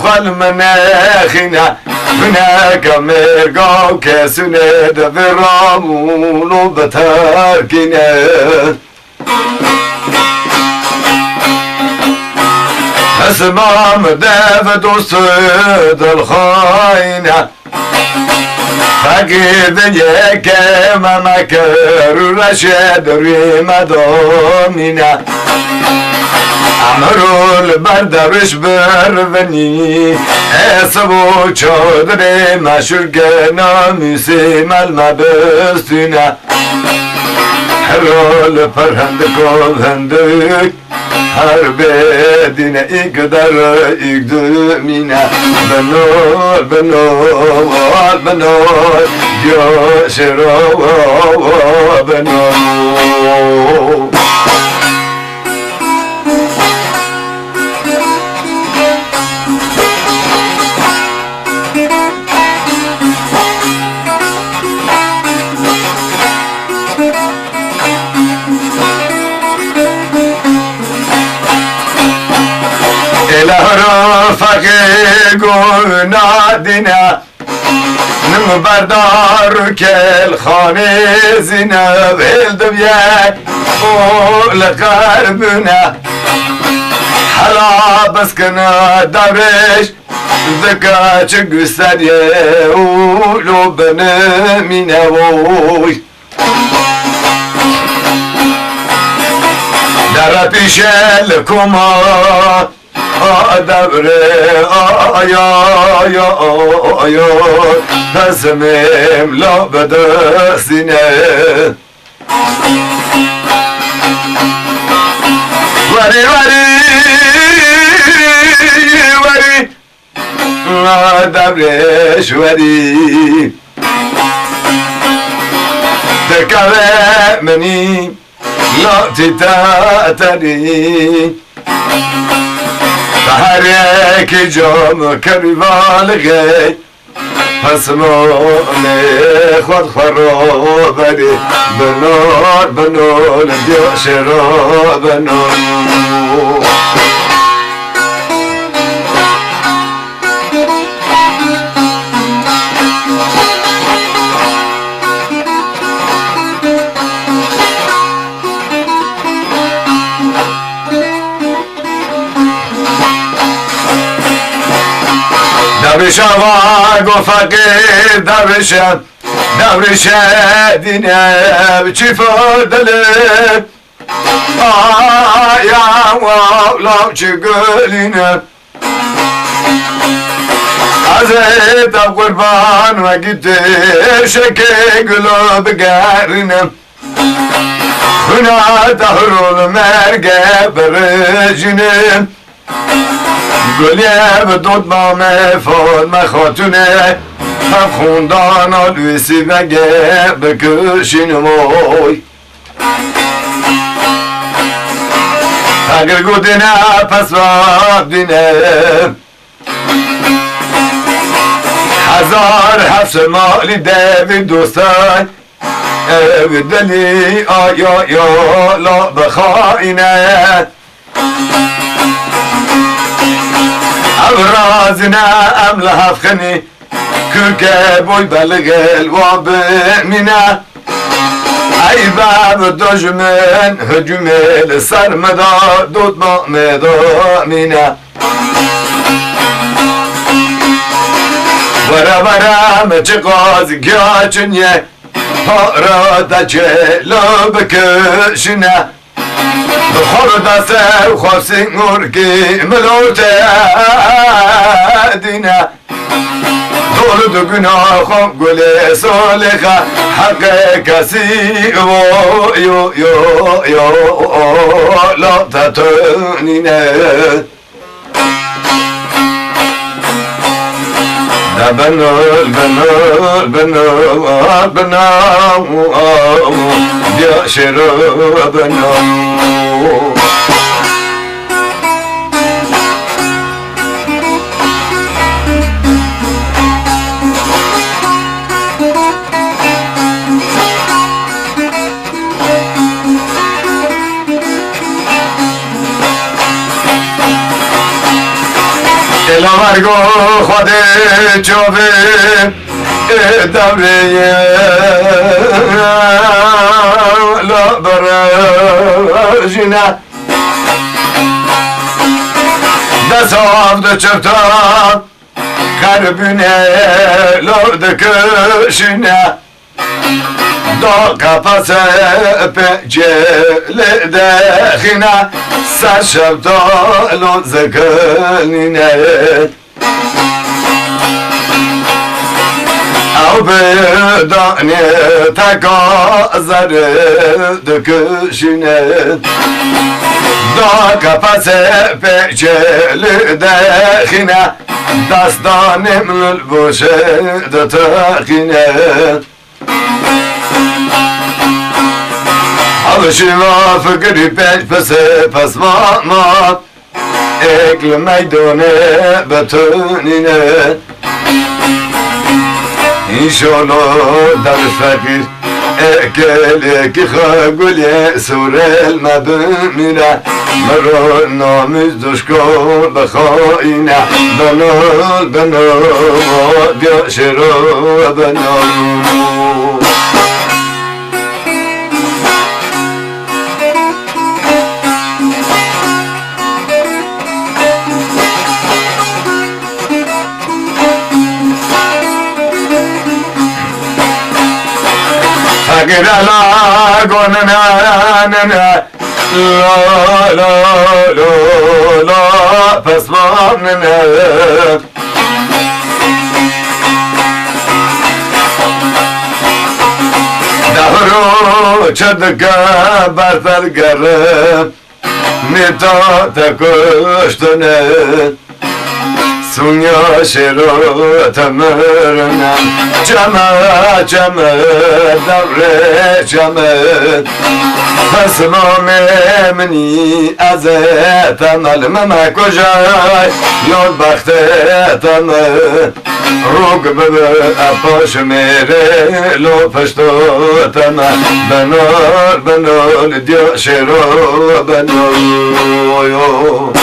خال مناخنا هناك مرقاو كسنة برامون وبتركنا اسمام دافد وصيد الخاينة فقيد يك ما مكر رشد ريما دومنا عمرو البردرش برفني اسبو چودري مشرقنا مسيم المبستنا حلول فرهندكم هندك هر بدina ikdar ikdumina benol benol benol diyoshero benol فقي قنادنا نمبردار كالخاني زينب الدبيا ولقربنا حلا بسكنا دارش ذكا چقسر يولو بنمينا ووي در پیش لکما دبره آیا پسمیم لا بدستینه وری دبرش وری دکوه منی لا تتاتني فهريك جام كريفال غي فسموني خود خرابري بنور بنور بيوشرو بنور دبرشا واقو فقير دبرشا دينا بچي فردلي يا واولو چي قلينا عزيت قربان وقت شكي قلوب قارنا هنا تهرو المرقى برجنا گلی بدود با مفاد مخاطونه هم خوندان آلویسی بگه بکشین موی اگر گودینه پس راب دینه 1007 مالی دوی دوستان دلی آیا یا لا بخاینه أبرازنا أملها فخني كركب ويبلغ الواب منا أي باب دجمن هجوم السرمدا دوت مأمدا منا ورا مچقاز گاچنیه پارا دجلو بکشنه بخور دسته و خواستی مرگی ملوته دینه دول دو گناه خوب گل صالخه حق کسی یو لا تتونینه بنو يا شراب بنو الا مرگو خود چوبه دوریه لا برجینه دست آفده چفتان قربونه لا دکشینه دا کپاس پجل دخینه سر شفتان زکنینه او بدانی تکا زر دکشینه دا کپاس پیچل دخینه دستانم للبوشه دتخینه حوشی ما فکری پیش پس ما اکل میدونه بتونینه İnşallah dar fakir ekele ki khagule surel mabmina maro namız duşko bakhaina banal ya şero banal la gona na na na la la la la pasman na dahro çadka bartar garab neta takuştune Sunya şero tamerna Cama davre cama Hasma memni azet amal mama kojay Yol bakhte tamer Rug bebe apoş mere Lo pashto tamer Benol diyo şero benol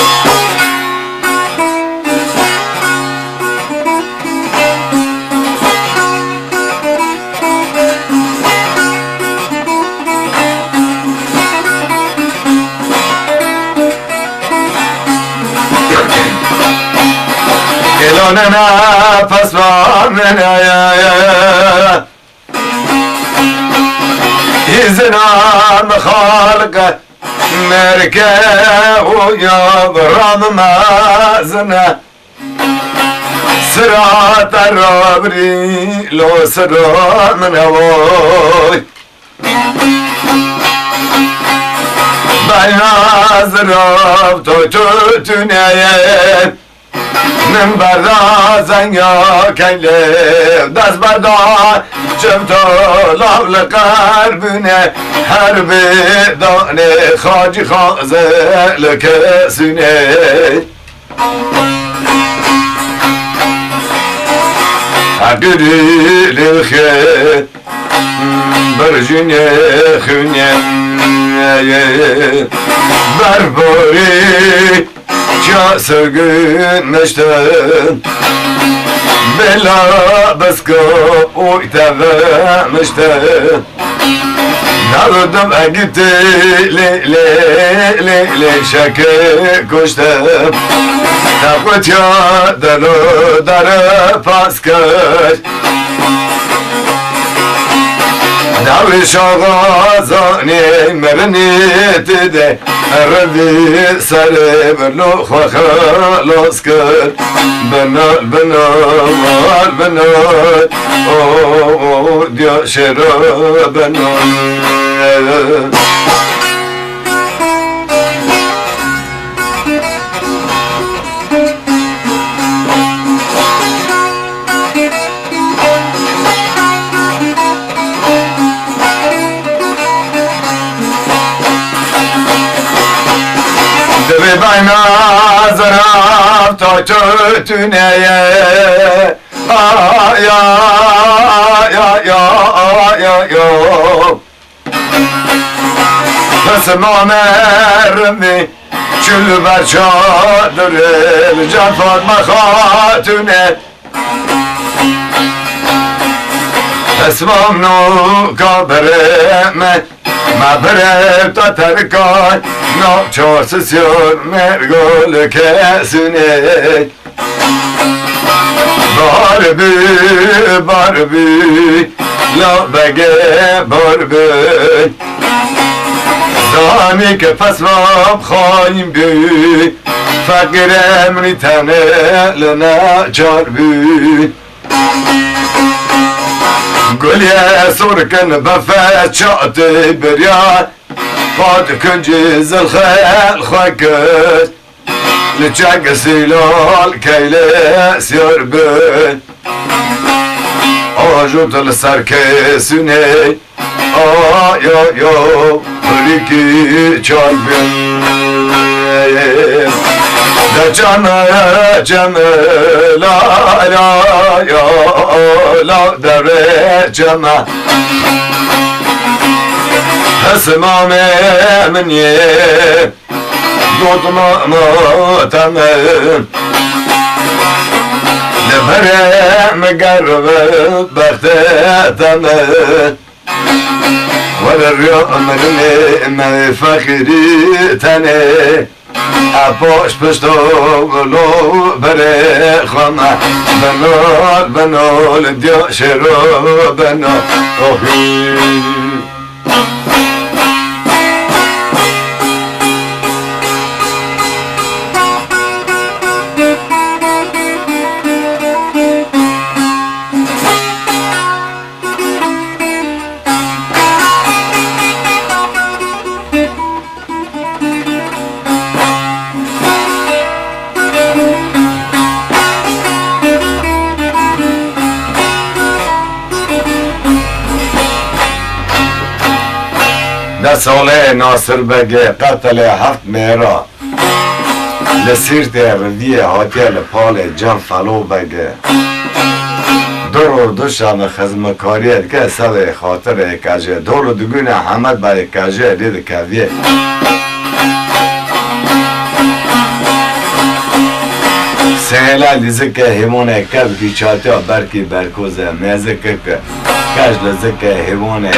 Elonena pasmanena ya İzinam halka merke uyabram mazna Sırat arabri lo sıramna voy Baynazrav to tütüneye من بردازن یا کنله دست بردار چمتو لابل قربونه هر بدانه خاجی خازه لکسونه عقیدی لخیر برجونه خونه برباری Ya sırgın meşten Bela baskı uytavemişten Nardım gitti le şake koştum Takut ya darı paskır Davri şağazani merniyeti de Erdi sarı berlo khakhalos kır Benal O diya şera benal Bayna zaraf ta tütüneye ya Nasıl mermi چل بر چادر جان فاطمه خاتونه اسمم نو کابره من مبره تا ترکای نو چارس سیار مرگول کسونه بار بی لا بگه بار بی زانی که فصلاب خواهیم بی فقیر امری تنه لنا چار بی گلی سرکن بفت چاته بریاد باد کنجی زلخل خوکت لچک سیلال کیله سیار بی آجود لسر کسونه آیا بریکی چار بی دا جمع لا در جمع اسمام منی دود ماتم لبرم قرب بختتم ولليوم من فخري تاني عباش بشتغلو بري خما بنول ديو شرو بنول ساله ناصر بگه قتل 7 مهرا لسیرت ردیه هاتیه لپال جان فلو بگه دور دو شام خزمکاریت که سوی خاطر کجه دور دگونه حمد بای کجه دید کویه سهلا لیزه که همونه کب کی چاته برکی برکوزه میزه که کج لیزه که همونه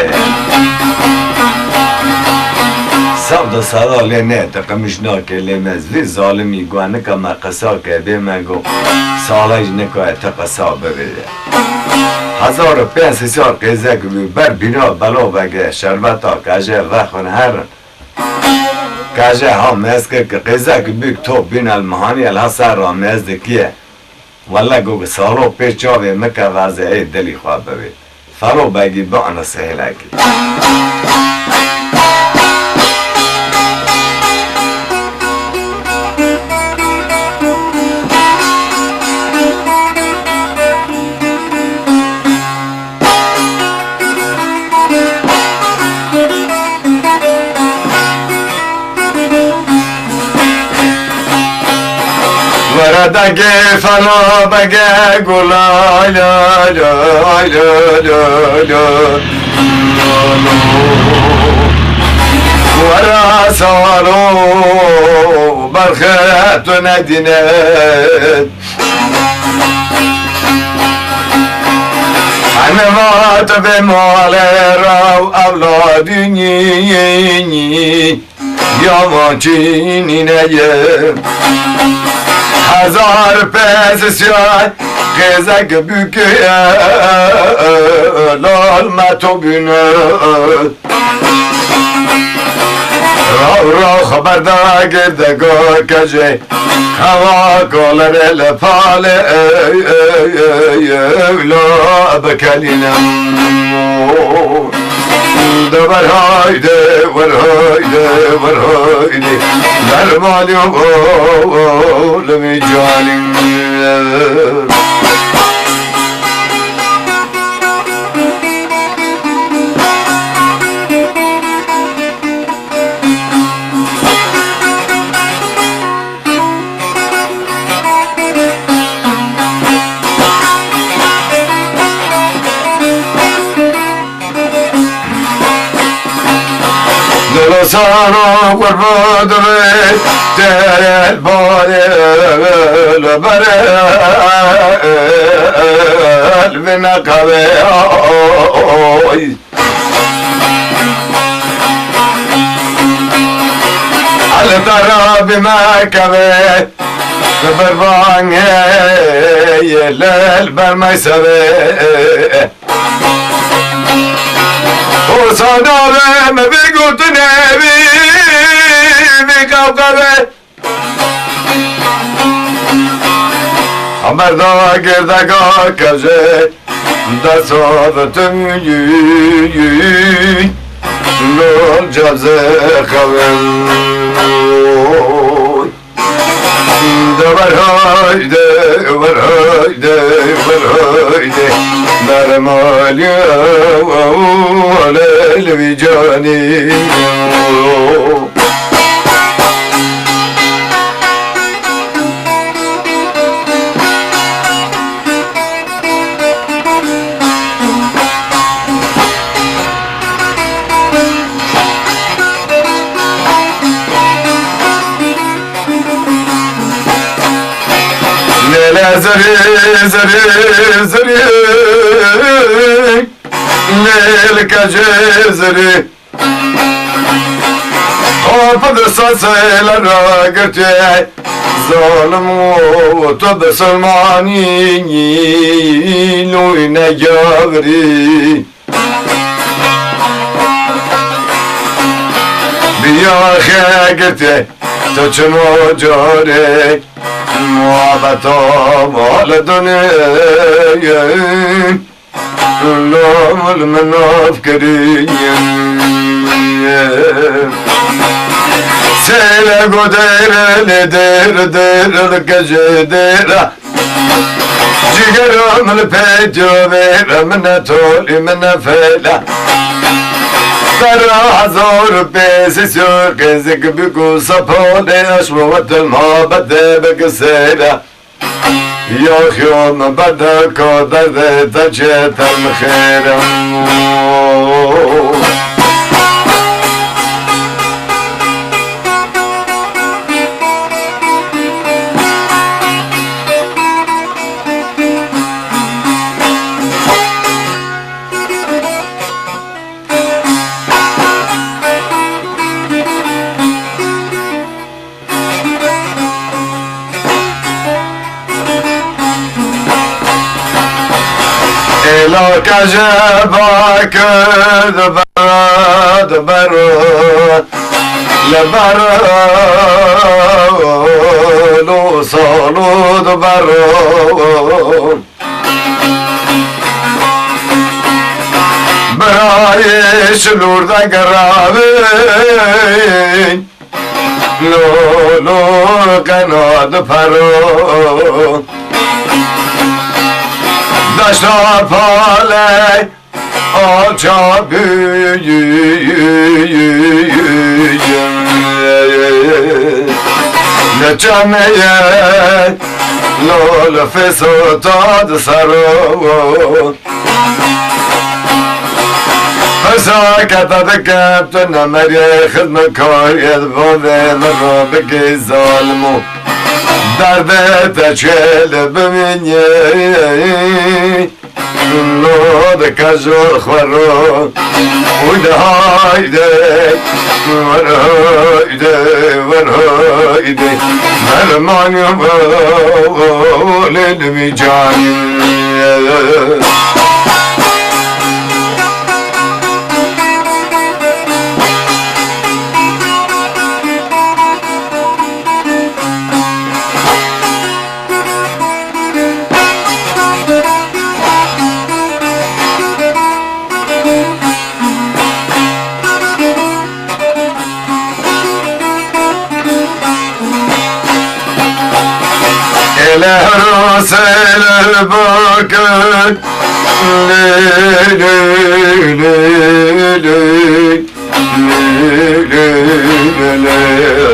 سبدا صدا لینه تقمشنا که لیمزوی ظالمی گوانه که مقصا که بیمگو سالج نکوه تقصا ببیده 1500 قیزه که بر بینا بلا بگه شربتا کجه وخون هرن کجه ها مزکه که قیزه که بیک تو بین المهانی الحسر را مزدکیه والله گو سالو پیش چاوه مکه وزه ای دلی خواه ببید فرو بگی با انا سهله کی وردگه فلا بگه گلای لای ورا سوالو برخت ندینه حنمات به مال رو اولادینی یا مانچینی نیه 1000 پیس سیاد قیزک بکه لال متو بینه را خبردار گردگاه کجه هوا کالر لپال لا بکلینم دبر هایده ورهایده در مالی و لمی جانیم لسانو قربان دوید دل بایل برل بنقبه الدرا بمكبه بربانه يلل برميسبه وصدابه ما بيقوت نبي بكوكبه مردا گردگاه کجه دستاوتم لول جازه خویم دور هایده نرمالی ولیل بی جانی زري ليل كجزري خافض الصاصيل الراقرتي ظالم وطب سلماني لوين جابري بيا خاقرتي تجنو جاري محبتا مال دنیا لامل مناف کریم سیل گو دیر لکجه دیر جگرم الپیجو بیر من تولی من فیلا در هزار پیس سرک زک بگو سپاله اشموت المحبت بکسیره یا خیام بده کادر تچه تم خیرم لا كجبك دبر لبر لو صالو دبر براي شلور دا قرابي لو كناد فرو داشتار پاله آلچا نچمه لول فسوتاد سرو فساكت دكبت نمري خدمة كاريد بوده مرة بكي ظالمو درد تشل بمني لود كجور خورو ويدهايدي ورهايدي مرمان يبول المجاني الهروس الباكر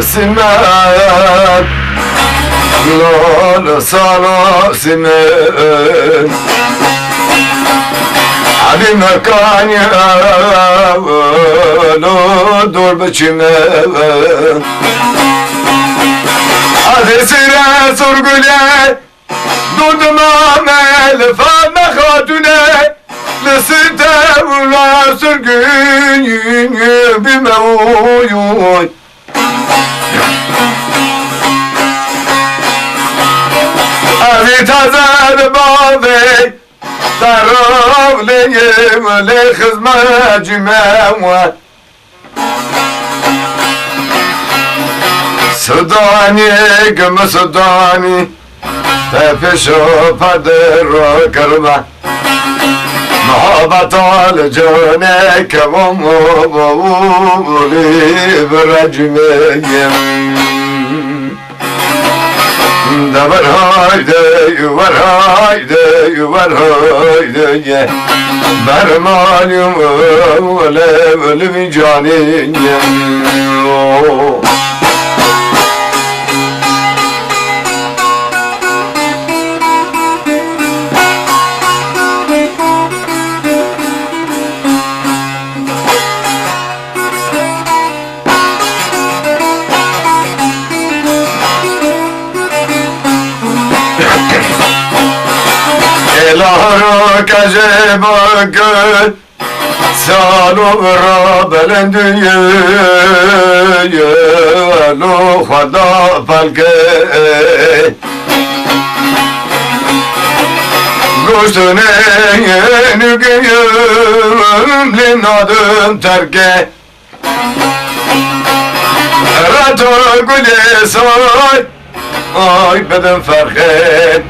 سمان لا صلاة سمان علی مکانی دور بچینه علی سیره سرگوله دودم آمل فان خاتونه لسیته ولا سرگونی بیمویون علی تازه باوی تراغ لیم لخزمه جمعه سودانی گم سودانی تپشو پدر رو کرده محبت آل جانه کمم بولی برجمیم دبر هایده یوبر هایده یوبر هایده برمانیم ولی بی جانیم Elaro kaje bakın Salo bra belendüye Lo khada falke Goştune nügeyüm Linadım terke Rato gule say Ay beden farket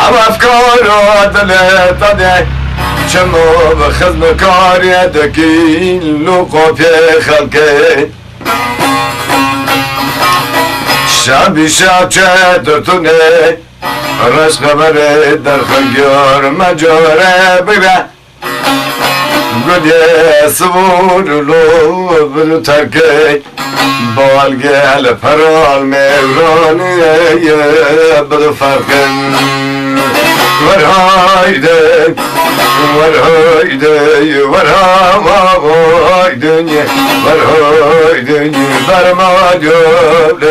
افکار دلت ده چمو بخدم کاری دکی لقوپی خلقه شبی شب چطورتونه رش خبره در خنگیار مجاره بگره گلیه سبور لو بلو ترکه بالگل پرال میرانی بدو فرقن ورهایده ورهایده ورهایده ورهایده برما جاب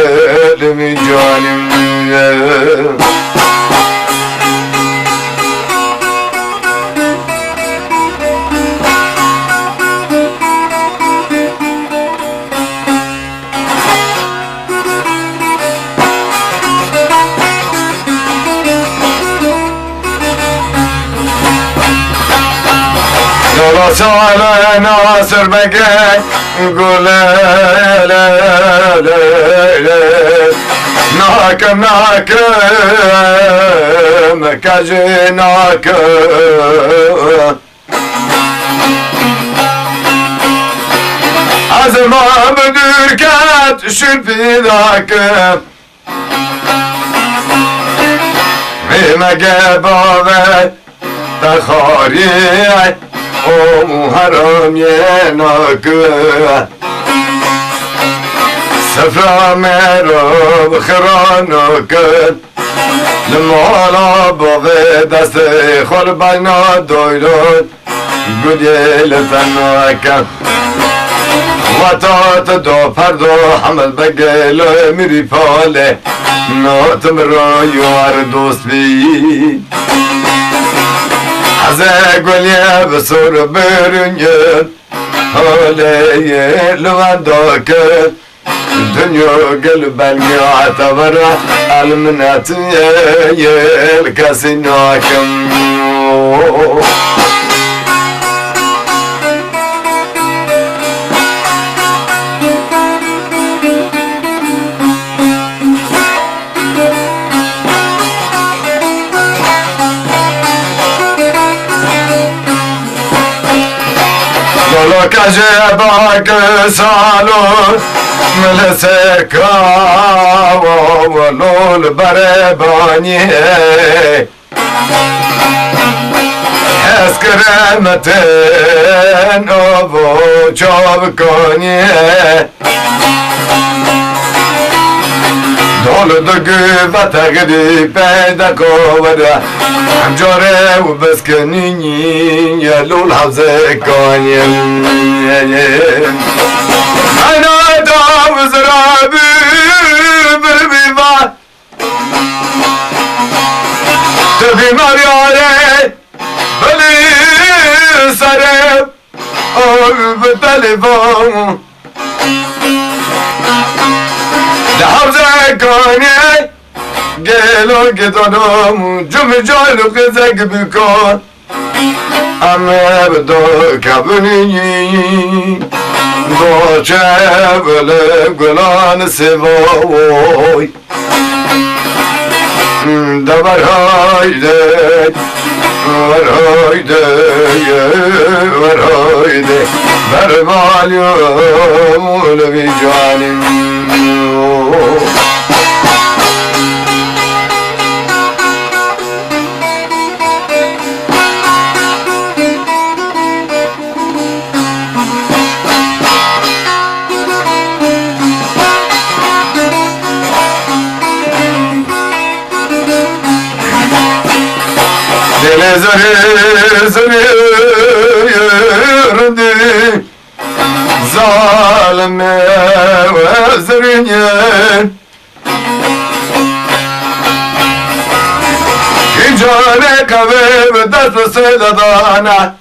لمی جانیم Yola sağla nasır bege gule nakım nakım kacı nakım azma müdürket şülfi nakım mime gebave تخاری او حرام یناکه سفرا میرو بخرانو کن لمالا باغه دست خور بینا دویلون گلیل تناکن وطات دو پردو حمل بگلو میری پاله ناتم را یوار دوست بی Aze gölye besur bürüngen Haleye lüvendakın Dünya gel belge atabara Elminatiye yel kasinakım Lolo kaje bak salo meleseka lol barebani eskremeten ovo çavkani دول دقي فتغدي بيدك ودا همجاره وبسكنيني يا لول حوزك أنا داو زرابي بالبيبان تبي مرياري بلي سرب أو بالتليفون لحظة كوني قالوا قدرهم جم جالوا قزق بكون أما بدو كابني دو شابل قلان سبوي دبر هايدك ورهايدك برمال يوم لبي جانم Dile zırı yürüdü zalime ve zırınyen Kincane kahve ve ders sedadana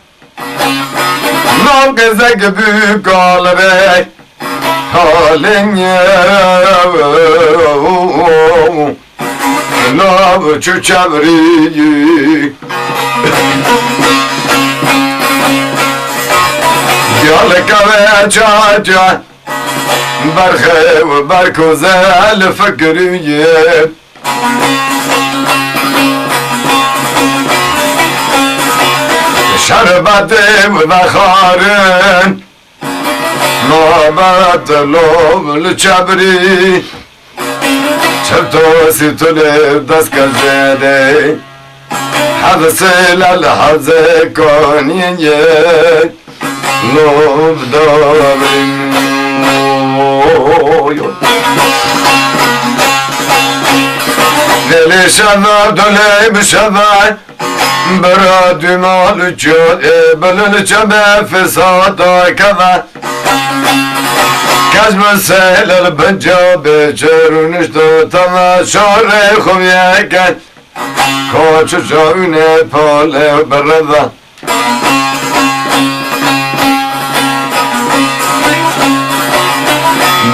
Nam gezek büyük albe halinye Love çuçavriyi Yale kave çaça Barhe ve barkozel fakriye Şerbeti ve bakharın Nabat lov çabri شبتو سيتولي بدسك الزيدي حبسيل الحزي كونيني نوب دابين دلي شذا دولي بشذا برادي مالو جودي بلن جبه فسادا كذا كزم سيل البنجاب جرونشتو تماشاري خوياكن كوچو جاونه پاله برده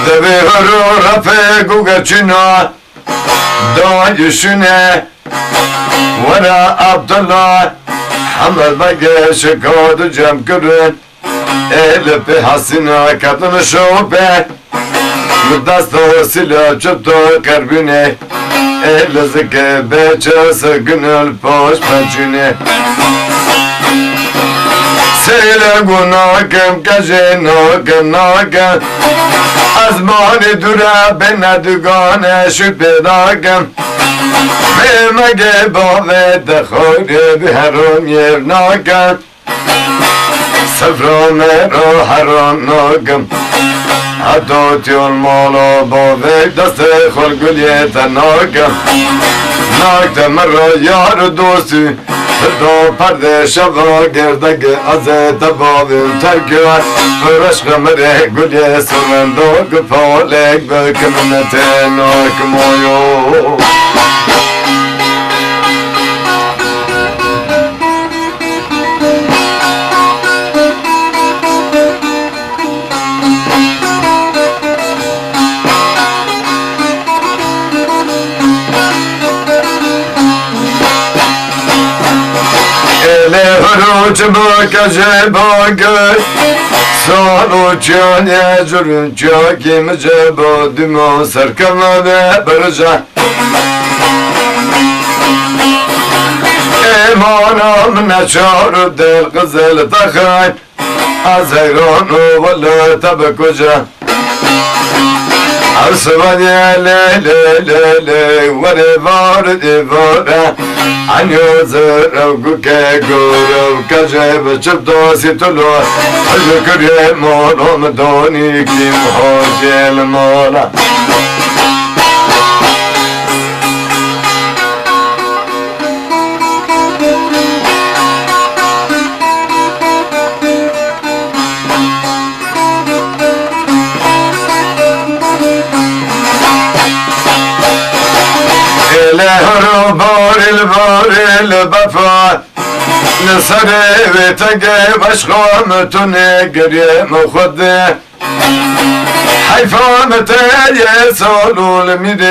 دبي هرو رفيق وقتشنا دايشونه ورا عبد الله حمد بقى شكاد جم كرن El pe hasina kadın şobe Müddasto silah çöpto karbüne El zike beçası günül poş peçüne Seyle gunakem kaje nokem nokem Azmani dura bena dugane şüphedakem Memege bave de khoyre biharon yevnakem سفران رو حران ناگم حداتی المالا با وی دست خلگلیت ناگم ناگم را یار دوستی صدا پرده شبا گردگ از تبابیم ترگوه فرشق مره گلی سرمنداگ پالک بکمنت ناکمایو Lehuruç bakacı bakır Saluç yani zürünçü kimce bodümo sarkama ve barıca Emanam ne çağrı del kızıl takay Azayron ovalı tabi koca Arsıvan ya le le le le Vare var divara Anyo zırıv ke gurıv Kaceb çıpto situlu Hacı kürye molum doni kim hocel mola الباري البفا نصري وتقي بشخومتني قريم خد حيفا متى يسولوا الميدي